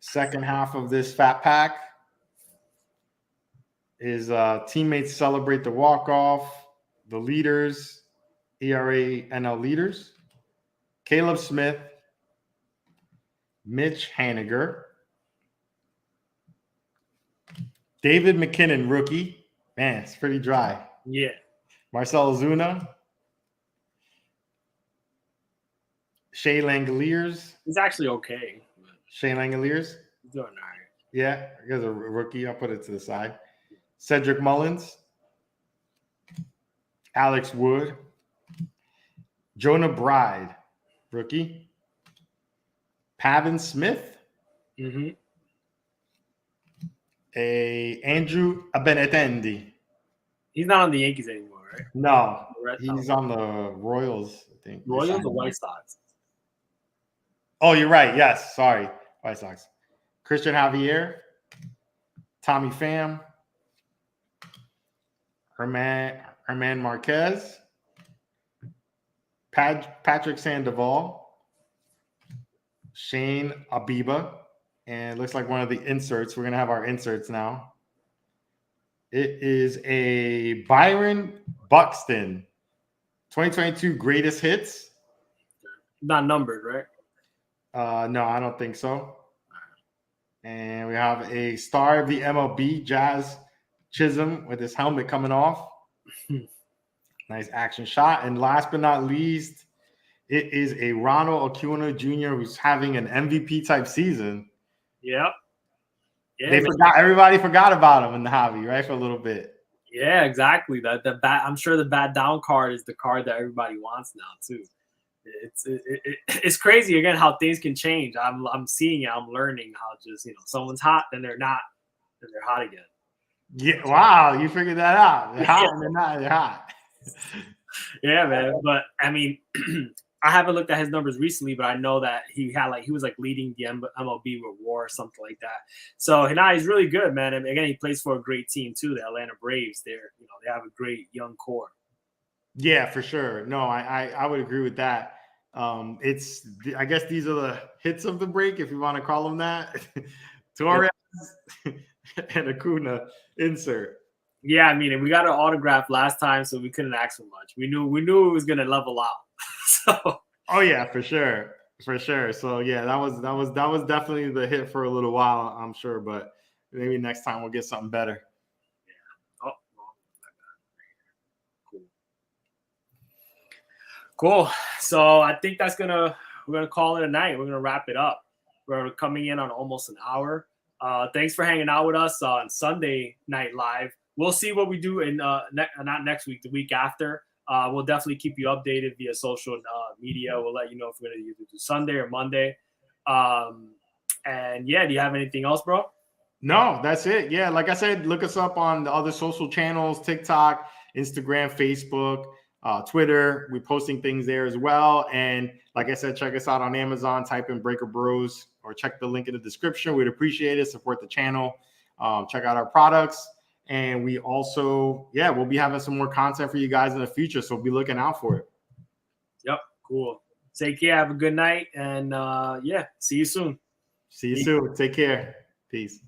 Second half of this fat pack is teammates celebrate the walk-off, the leaders, ERA NL leaders, Caleb Smith, Mitch Haniger, David McKinnon, rookie. Man, it's pretty dry. Yeah. Marcell Ozuna. Shea Langoliers. He's actually okay. Shea Langoliers. He's doing all right. Yeah, I guess a rookie. I'll put it to the side. Cedric Mullins. Alex Wood. Jonah Bride. rookie. Pavin Smith. Mm-hmm. Andrew Benintendi. He's not on the Yankees anymore, right? No, he's on the Royals, I think. Royals or White Sox? Oh, you're right. Yes, sorry, White Sox. Christian Javier, Tommy Pham, Herman Marquez, Patrick Sandoval, Shane Abiba, and it looks like one of the inserts. We're gonna have our inserts now. It is a Byron Buxton, 2022 greatest hits. Not numbered, right? No, I don't think so. And we have a star of the MLB, Jazz Chisholm, with his helmet coming off. Nice action shot. And last but not least, it is a Ronald Acuna Jr. who's having an MVP type season. Yep. Yeah, everybody forgot about him in the hobby, right? For a little bit. Yeah, exactly. The bat. I'm sure the bat down card is the card that everybody wants now too. It's crazy again how things can change. I'm seeing it. I'm learning how just someone's hot, then they're not, then they're hot again. Yeah. Wow, you figured that out. They're hot and they're not. They're hot. Yeah, man. But I mean, I haven't looked at his numbers recently, but I know that he was leading the MLB with WAR or something like that. So he's really good, man. And again, he plays for a great team too, the Atlanta Braves. They have a great young core. Yeah, for sure. No, I would agree with that. I guess these are the hits of the break, if you want to call them that. Torres and Acuna insert. Yeah, I mean, we got an autograph last time, so we couldn't ask for much. We knew it was gonna level out. So. Oh yeah, for sure. So yeah, that was definitely the hit for a little while, I'm sure. But maybe next time we'll get something better. Yeah. Cool. So I think we're gonna call it a night. We're gonna wrap it up. We're coming in on almost an hour. Thanks for hanging out with us on Sunday Night Live. We'll see what we do in not next week, the week after. We'll definitely keep you updated via social media. We'll let you know if we're going to either do Sunday or Monday. And yeah, do you have anything else, bro? No, that's it. Yeah, like I said, look us up on the other social channels, TikTok, Instagram, Facebook, Twitter. We're posting things there as well. And like I said, check us out on Amazon. Type in Breaker Bros or check the link in the description. We'd appreciate it. Support the channel. Check out our products. And we also, we'll be having some more content for you guys in the future. So be looking out for it. Yep. Cool. Take care. Have a good night. And see you soon. See you soon. Take care. Peace.